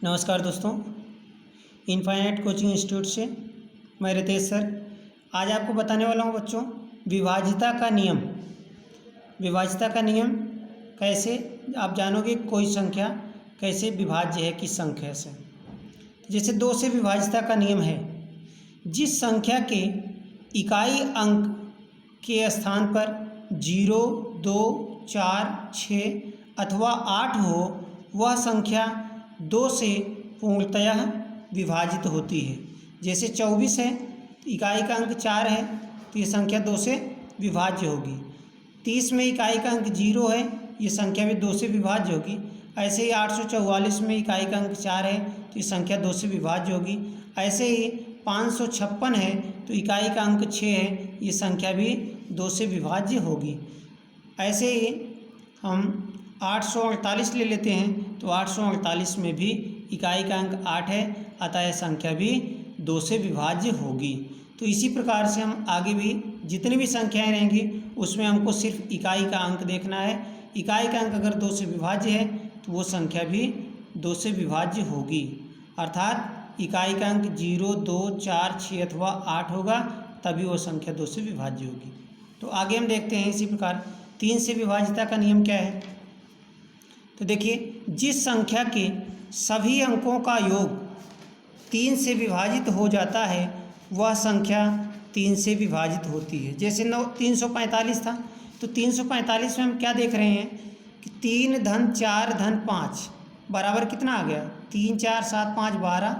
नमस्कार दोस्तों, infinite coaching institute से मैं रितेश सर आज आपको बताने वाला हूँ बच्चों विभाज्यता का नियम। विभाज्यता का नियम कैसे आप जानोगे कोई संख्या कैसे विभाज्य है किस संख्या से। जैसे 2 से विभाज्यता का नियम है, जिस संख्या के इकाई अंक के स्थान पर 0, 2, 4, 6 अथवा 8 हो वह संख्या 2 से पूर्णतः विभाजित होती है। जैसे 24 है, इकाई का अंक 4 है तो ये संख्या 2 से विभाज्य होगी। 30 में इकाई का अंक 0 है, ये संख्या भी 2 से विभाज्य होगी। ऐसे ही 844 में इकाई का अंक 4 है तो ये संख्या 2 से विभाज्य होगी। ऐसे ही 556 है तो इकाई का अंक 6 है, ये संख्या भी 2 से विभाज्य होगी। ऐसे ही हम 848 ले लेते हैं तो 848 में भी इकाई का अंक 8 है, अतः यह संख्या भी 2 से विभाज्य होगी। तो इसी प्रकार से हम आगे भी जितनी भी संख्याएं रहेंगी उसमें हमको सिर्फ इकाई का अंक देखना है। इकाई का अंक अगर 2 से विभाज्य है तो वो संख्या भी 2 से विभाज्य होगी, अर्थात इकाई का अंक 0, 2, 4, 6 अथवा 8 होगा तभी वो संख्या 2 से विभाज्य होगी। तो आगे हम देखते हैं इसी प्रकार 3 से विभाज्यता का नियम क्या है। तो देखिए, जिस संख्या के सभी अंकों का योग 3 से विभाजित हो जाता है वह संख्या 3 से विभाजित होती है। जैसे 345 था तो 345 में हम क्या देख रहे हैं कि 3 धन 4 धन 5 बराबर कितना आ गया 3, 4, 7, 5, 12।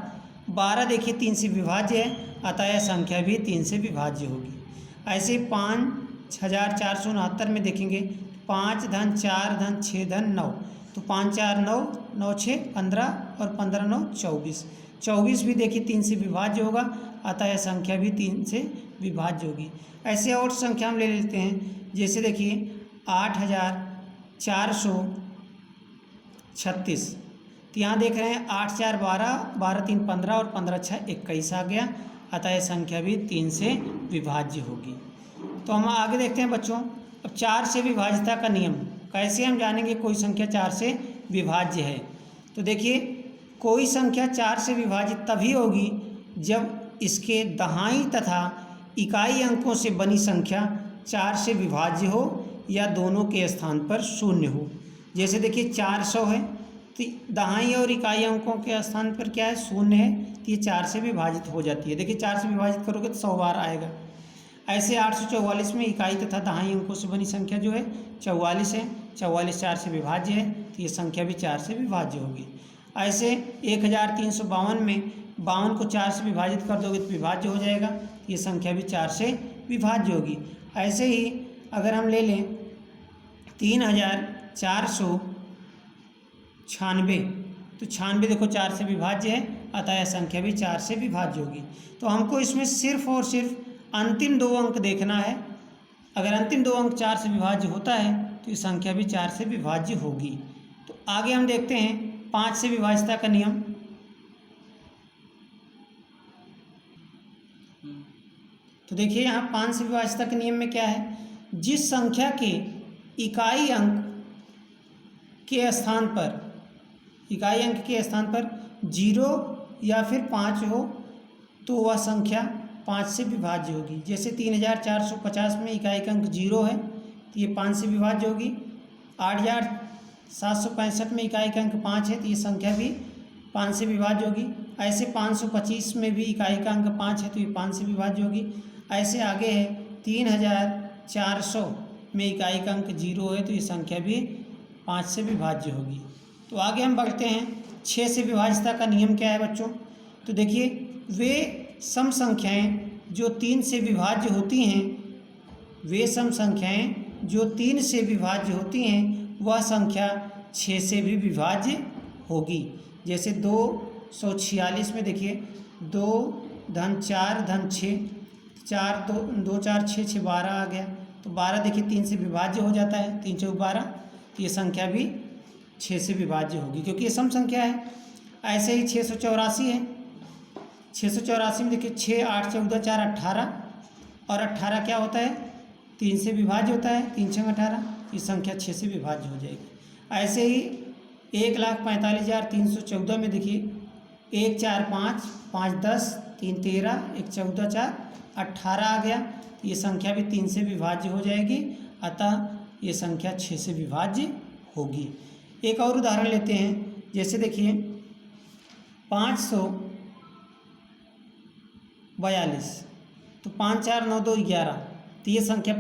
12 देखिए 3 से विभाज्य है, अतः यह संख्या भी 3 से विभाज्य होगी। ऐसे 5469 में देखेंगे 5 धन 4 धन 6 धन 9, तो 5, 4, 9, 9, 6, 15 और 15, 9, 24। 24 भी देखिए 3 से विभाज्य होगा, अतः यह संख्या भी 3 से विभाज्य होगी। ऐसे और संख्या हम ले लेते हैं, जैसे देखिए 8436। तो यहाँ देख रहे हैं 8, 4, 12, 12, 3, 15 और 15, 6, 21 आ गया, अतः यह संख्या भी 3 से विभाज्य होगी। तो हम आगे देखते हैं बच्चों, अब 4 से विभाज्यता का नियम कैसे हम जानेंगे कोई संख्या 4 से विभाज्य है। तो देखिए, कोई संख्या 4 से विभाजित तभी होगी जब इसके दहाई तथा इकाई अंकों से बनी संख्या 4 से विभाज्य हो या दोनों के स्थान पर 0 हो। जैसे देखिए 400 है तो दहाई और इकाई अंकों के स्थान पर क्या है 0 है, तो ये 4 से विभाजित हो जाती है। देखिए 4 से विभाजित करोगे तो 100 बार आएगा। ऐसे 844 में इकाई तथा दहाई अंकों से बनी संख्या जो है 44 है, 44 4 से विभाज्य है तो ये संख्या भी 4 से विभाज्य होगी। ऐसे 1352 में 52 को 4 से विभाजित कर दोगे तो विभाज्य हो जाएगा, ये संख्या भी 4 से विभाज्य होगी। ऐसे ही अगर हम ले लें 3496, तो 96 देखो 4 से विभाज्य है, अतः यह संख्या भी 4 से विभाज्य होगी। तो हमको इसमें सिर्फ और सिर्फ अंतिम 2 अंक देखना है। अगर अंतिम 2 अंक 4 से विभाज्य होता है तो ये संख्या भी 4 से विभाज्य होगी। तो आगे हम देखते हैं 5 से विभाज्यता का नियम। तो देखिए यहाँ 5 से विभाज्यता के नियम में क्या है, जिस संख्या के इकाई अंक के स्थान पर 0 या फिर 5 हो तो वह संख्या 5 से विभाज्य होगी। जैसे 3450 में इकाई का अंक 0 है तो ये 5 से विभाज्य होगी। 8765 में इकाई का अंक 5 है तो ये संख्या भी 5 से विभाज्य होगी। ऐसे 525 में भी इकाई का अंक 5 है तो ये 5 से विभाज्य होगी। ऐसे आगे है 3400 में इकाई का अंक 0 है तो ये संख्या भी 5 से विभाज्य होगी। तो आगे हम बढ़ते हैं 6 से विभाज्यता का नियम क्या है बच्चों। तो देखिए, वे सम संख्याएं जो 3 से विभाज्य होती हैं वह संख्या 6 से भी विभाज्य होगी। जैसे 246 में देखिए 2 धन 4 धन 6, 4 2 4 6 6 12 आ गया, तो 12 देखिए 3 से विभाज्य हो जाता है, 3 4 12, तो ये संख्या भी 6 से विभाज्य होगी क्योंकि ये सम संख्या है। ऐसे ही 684 है, 684 में देखिए 6 8 14 4 18 और 18 क्या होता है 3 से विभाज्य होता है, 3 6 18, ये संख्या 6 से विभाज्य हो जाएगी। ऐसे ही 1,45,314 में देखिए 1 4 5 5 10 3 13 1 14 4 18 आ गया। तो ये संख्या भी 3 से विभाज्य हो जाएगी, अतः ये संख्या 6 से विभाज्य होगी। एक और उदाहरण लेते हैं, जैसे देखिए 542, तो 5 4 9 2 11, तो ये संख्या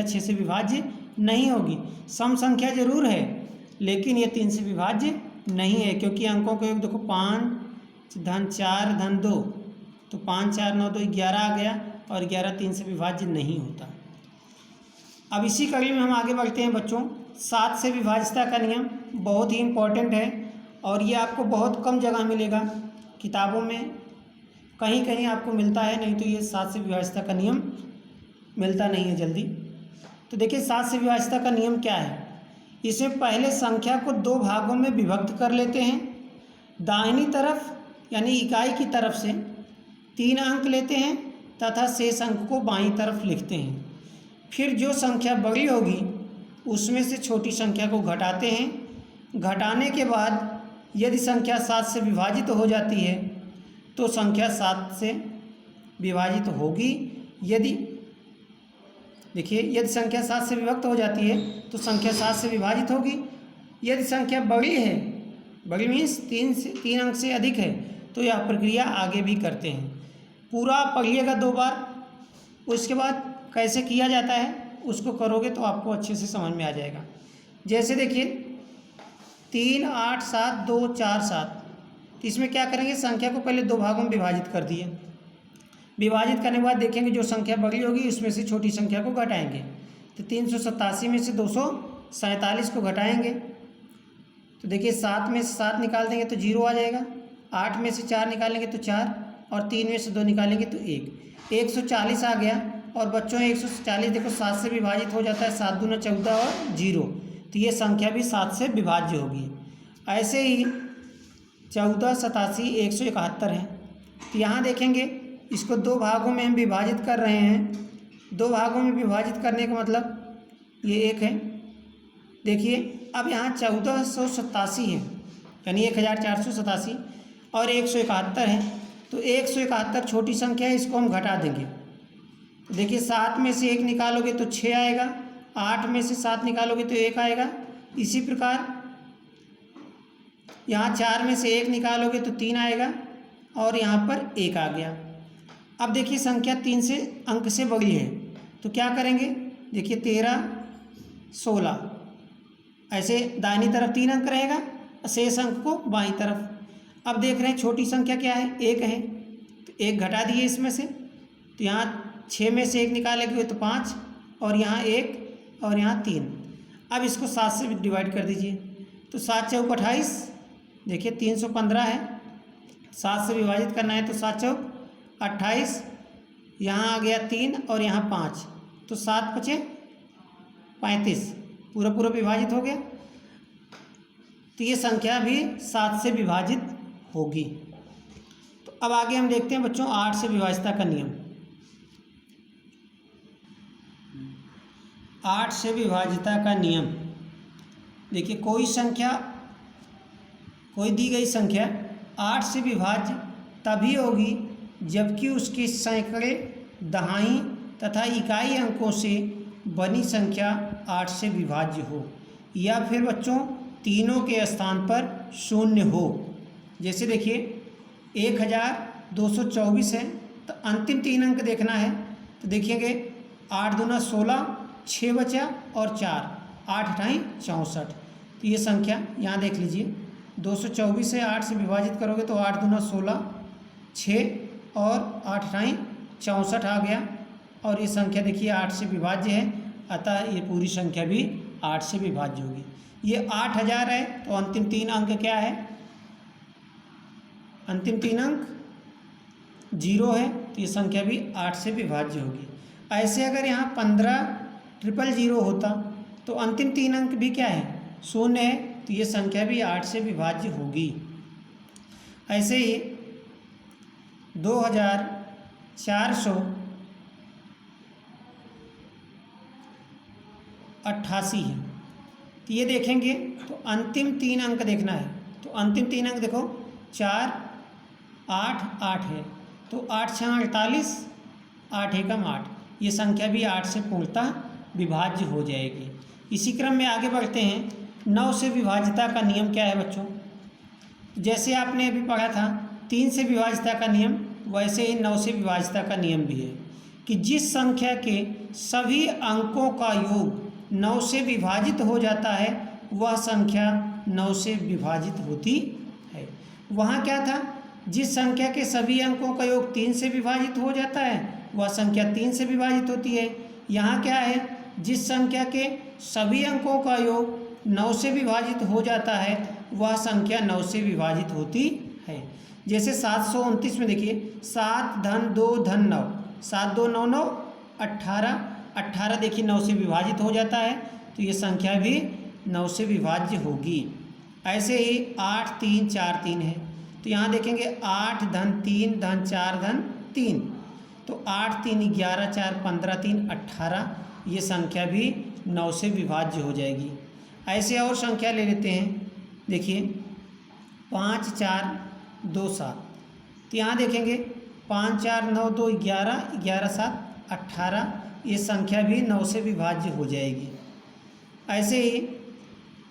6 से विभाज्य नहीं होगी। सम संख्या जरूर है लेकिन ये 3 से विभाज्य नहीं है, क्योंकि अंकों को योग देखो 5 धन 4 धन 2, तो 5 4 9 2 11 आ गया और 11 3 से विभाज्य नहीं होता। अब इसी कड़ी में हम आगे बढ़ते हैं बच्चों। 7 से विभाज्यता का नियम बहुत ही इम्पोर्टेंट है और ये आपको बहुत कम जगह मिलेगा किताबों में, कहीं कहीं आपको मिलता है, नहीं तो ये 7 से विभाज्यता का नियम मिलता नहीं है जल्दी। तो देखिए 7 से विभाज्यता का नियम क्या है। इसमें पहले संख्या को 2 भागों में विभक्त कर लेते हैं। दाहिनी तरफ यानी इकाई की तरफ से 3 अंक लेते हैं तथा शेष अंक को बाईं तरफ लिखते हैं। फिर जो संख्या बड़ी होगी उसमें से छोटी संख्या को घटाते हैं। घटाने के बाद यदि संख्या 7 से विभाजित हो जाती है तो संख्या 7 से विभाजित होगी। यदि संख्या 7 से विभक्त हो जाती है तो संख्या 7 से विभाजित होगी। यदि संख्या बड़ी है, बड़ी मीन्स 3 अंक से अधिक है, तो यह प्रक्रिया आगे भी करते हैं। पूरा पढ़िएगा 2 बार, उसके बाद कैसे किया जाता है उसको करोगे तो आपको अच्छे से समझ में आ जाएगा। जैसे देखिए 3 8 7 2 4 7, तो इसमें क्या करेंगे, संख्या को पहले 2 भागों में विभाजित कर दिए। विभाजित करने के बाद देखेंगे जो संख्या बड़ी होगी उसमें से छोटी संख्या को घटाएंगे। तो 387 में से 247 को घटाएंगे, तो देखिए 7 में से 7 निकाल देंगे तो 0 आ जाएगा। 8 में से 4 निकालेंगे तो 4, और 3 में से 2 निकालेंगे तो 1। 140 आ गया। और बच्चों 140 देखो 7 से विभाजित हो जाता है, 7 दूना 14 और 0, तो ये संख्या भी 7 से विभाज्य होगी। ऐसे ही 14 87 171 है। तो यहाँ देखेंगे इसको 2 भागों में हम विभाजित कर रहे हैं। 2 भागों में विभाजित करने का मतलब ये 1 है। देखिए अब यहाँ 1487 है यानी 1487 और 171 है, तो 171 छोटी संख्या है, इसको हम घटा देंगे। तो देखिए 7 में से 1 निकालोगे तो 6 आएगा, 8 में से 7 निकालोगे तो 1 आएगा। इसी प्रकार यहाँ 4 में से 1 निकालोगे तो 3 आएगा और यहाँ पर 1 आ गया। अब देखिए संख्या 3 से अंक से बड़ी है तो क्या करेंगे, देखिए 13 16, ऐसे दाहिनी तरफ 3 अंक रहेगा, शेष अंक को बाईं तरफ। अब देख रहे हैं छोटी संख्या क्या है, 1 है, तो 1 घटा दिए इसमें से, तो यहाँ 6 में से 1 निकालेंगे तो 5 और यहाँ 1 और यहाँ 3। अब इसको 7 से डिवाइड कर दीजिए, तो 7 चौक 28, देखिए 315 है, 7 से विभाजित करना है तो 7 चौक 28, यहाँ आ गया 3 और यहाँ 5, तो 7 बचे 35, पूरा पूरा विभाजित हो गया। तो ये संख्या भी 7 से विभाजित होगी। तो अब आगे हम देखते हैं बच्चों 8 से विभाज्यता का नियम। 8 से विभाज्यता का नियम, देखिए कोई दी गई संख्या 8 से विभाज्य तभी होगी जबकि उसके सैकड़े, दहाई तथा इकाई अंकों से बनी संख्या 8 से विभाज्य हो, या फिर बच्चों तीनों के स्थान पर 0 हो। जैसे देखिए 1224 है, तो अंतिम 3 अंक देखना है, तो देखिएगा 8 दूना 16, 6 बचा और 4, 8 अठाई 64। तो ये संख्या यहाँ देख लीजिए 224 से 8 से विभाजित करोगे तो 8 दूना 16, 6 और 8 अठाई 64 आ गया, और ये संख्या देखिए 8 से विभाज्य है, अतः ये पूरी संख्या भी 8 से विभाज्य होगी। ये 8000 है, तो अंतिम 3 अंक क्या है, अंतिम 3 अंक 0 है, तो ये संख्या भी 8 से विभाज्य होगी। ऐसे अगर यहाँ 15,000 होता तो अंतिम 3 अंक भी क्या है, 0 है, तो ये संख्या भी 8 से विभाज्य होगी। ऐसे ही 2488 है, तो ये देखेंगे तो अंतिम 3 अंक देखना है। तो अंतिम 3 अंक देखो 4 8 8 है, तो 8 6 48, 8 एकम 8, ये संख्या भी 8 से पूर्णतः विभाज्य हो जाएगी। इसी क्रम में आगे बढ़ते हैं। 9 से विभाज्यता का नियम क्या है बच्चों? जैसे आपने अभी पढ़ा था 3 से विभाज्यता का नियम, वैसे ही 9 से विभाज्यता का नियम भी है कि जिस संख्या के सभी अंकों का योग 9 से विभाजित हो जाता है वह संख्या 9 से विभाजित होती है। वहाँ क्या था? जिस संख्या के सभी अंकों का योग 3 से विभाजित हो जाता है वह संख्या 3 से विभाजित होती है। यहाँ क्या है? जिस संख्या के सभी अंकों का योग 9 से विभाजित हो जाता है वह संख्या 9 से विभाजित होती है। जैसे 729 में देखिए 7 धन 2 धन 9, 7 2 9 9 18, 18 देखिए 9 से विभाजित हो जाता है, तो ये संख्या भी 9 से विभाज्य होगी। ऐसे ही 8 3 4 3 है, तो यहाँ देखेंगे 8 धन 3 धन 4 धन 3, तो 8 3 11 4 15 3 18, ये संख्या भी 9 से विभाज्य हो जाएगी। ऐसे और संख्या ले लेते हैं। देखिए 5 4 2 7, तो यहाँ देखेंगे 5 4 9 2 11, 11 7 18, ये संख्या भी 9 से विभाज्य हो जाएगी। ऐसे ही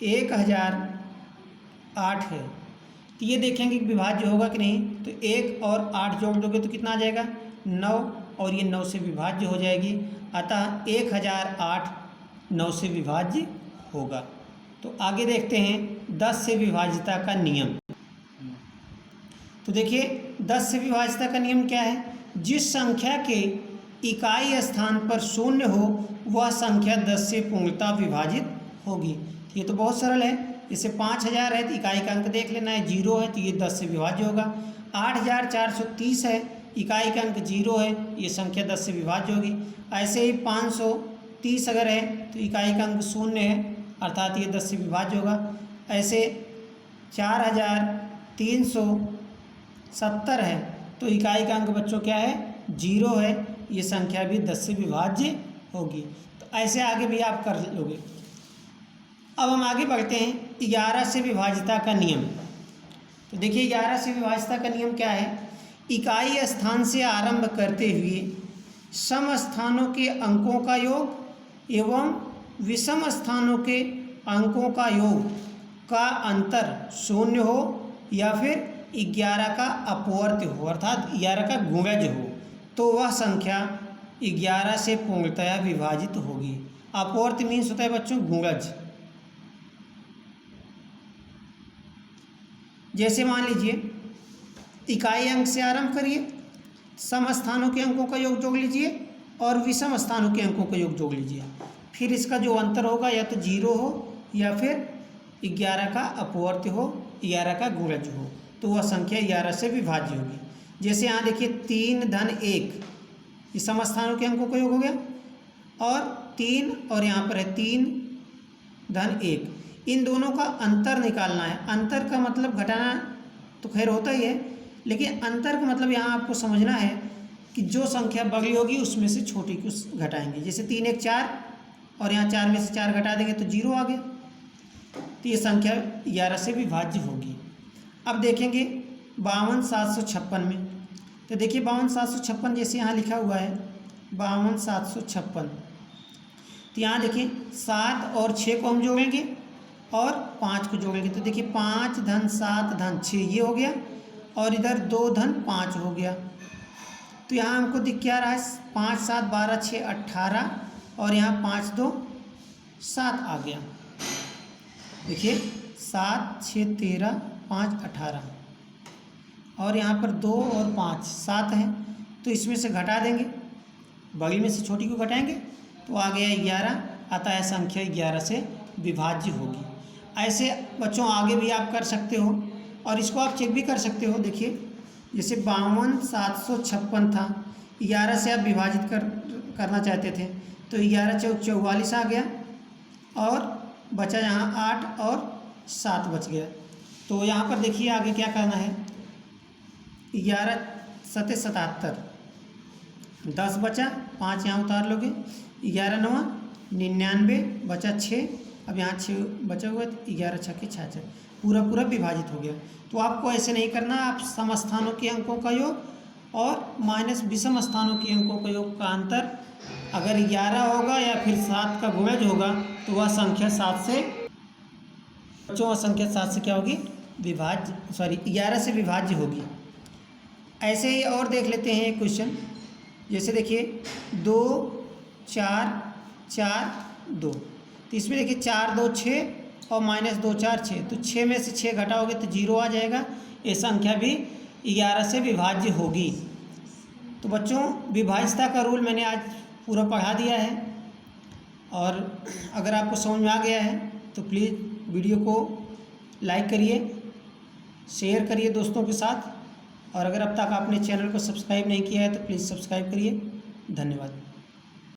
1008 है, तो ये देखेंगे कि विभाज्य होगा कि नहीं, तो 1 और 8 जोड़ दोगे तो कितना आ जाएगा? 9, और ये 9 से विभाज्य हो जाएगी। अतः 1008 9 से विभाज्य होगा। तो आगे देखते हैं 10 से विभाज्यता का नियम। तो देखिए 10 से विभाज्यता का नियम क्या है? जिस संख्या के इकाई स्थान पर शून्य हो वह संख्या 10 से पूर्णतः विभाजित होगी। ये तो बहुत सरल है। जैसे 5000 है तो इकाई का अंक देख लेना है, 0 है तो ये 10 से विभाज्य होगा। 8430 है, इकाई का अंक 0 है, ये संख्या 10 से विभाज्य होगी। ऐसे ही 530 अगर है तो इकाई का अंक 0 है, अर्थात ये 10 से विभाज्य होगा। ऐसे 4370 है तो इकाई का अंक बच्चों क्या है? 0 है, ये संख्या भी 10 से विभाज्य होगी। तो ऐसे आगे भी आप कर लोगे। अब हम आगे बढ़ते हैं 11 से विभाज्यता का नियम। तो देखिए 11 से विभाज्यता का नियम क्या है? इकाई स्थान से आरंभ करते हुए सम स्थानों के अंकों का योग एवं विषम स्थानों के अंकों का योग का अंतर शून्य हो या फिर 11 का अपवर्त्य हो, अर्थात 11 का गुणज हो, तो वह संख्या 11 से पूर्णतया विभाजित होगी। अपवर्त्य मीन्स होता है बच्चों गुणज। जैसे मान लीजिए इकाई अंक से आरंभ करिए, सम स्थानों के अंकों का योग जोड़ लीजिए और विषम स्थानों के अंकों का योग जोड़ लीजिए, फिर इसका जो अंतर होगा या तो 0 हो या फिर 11 का अपवर्त्य हो, 11 का गुणज हो, तो वह संख्या 11 से विभाज्य होगी। जैसे यहाँ देखिए 3 धन 1, ये सम स्थानों के अंकों का योग हो गया, और 3 और यहाँ पर है 3 धन 1, इन दोनों का अंतर निकालना है। अंतर का मतलब घटाना तो खैर होता ही है, लेकिन अंतर का मतलब यहाँ आपको समझना है कि जो संख्या बड़ी होगी उसमें से छोटी को घटाएंगे। जैसे 3 1 4 और यहाँ 4 में से 4 घटा देंगे तो 0 आ गया, तो ये संख्या 11 से विभाज्य होगी। अब देखेंगे 52756 में, तो देखिए 52756 जैसे यहाँ लिखा हुआ है 52756, तो यहाँ देखिए 7 और 6 को हम जोड़ेंगे और 5 को जोड़ेंगे, तो देखिए 5 धन 7 धन 6 ये हो गया, और इधर 2 धन 5 हो गया। तो यहाँ हमको दिख क्या रहा है? 5 7 12 6 18, और यहाँ 5 2 7 आ गया। देखिए 7 6 13 5 18, और यहाँ पर 2 और 5 7 है, तो इसमें से घटा देंगे, बड़ी में से छोटी को घटाएंगे तो आ गया 11, अतः संख्या 11 से विभाज्य होगी। ऐसे बच्चों आगे भी आप कर सकते हो, और इसको आप चेक भी कर सकते हो। देखिए जैसे 52756 था, 11 से आप विभाजित करना चाहते थे, तो 11 चौक 44 आ गया, और बचा यहाँ 8 और 7 बच गया। तो यहाँ पर देखिए आगे क्या करना है, 11 7 77, 10 बचा, 5 यहाँ उतार लोगे, 11 9 99, बचा 6, अब यहाँ 6 बचा हुआ है, 11 छक्के 66, पूरा पूरा विभाजित हो गया। तो आपको ऐसे नहीं करना, आप सम स्थानों के अंकों का योग और माइनस विषम स्थानों के अंकों का योग का अंतर अगर 11 होगा या फिर 7 का गुणज होगा तो वह संख्या 7 से बच्चों, वह संख्या 7 से क्या होगी, 11 से विभाज्य होगी। ऐसे ही और देख लेते हैं एक क्वेश्चन, जैसे देखिए 2 4 4 2, तो इसमें देखिए 4 2 6 और माइनस 2 4 6, तो 6 में से 6 घटाओगे तो 0 आ जाएगा। ये संख्या भी 11 से विभाज्य होगी। तो बच्चों विभाज्यता का रूल मैंने आज पूरा पढ़ा दिया है, और अगर आपको समझ में आ गया है तो प्लीज़ वीडियो को लाइक करिए, शेयर करिए दोस्तों के साथ, और अगर अब तक आपने चैनल को सब्सक्राइब नहीं किया है तो प्लीज़ सब्सक्राइब करिए। धन्यवाद।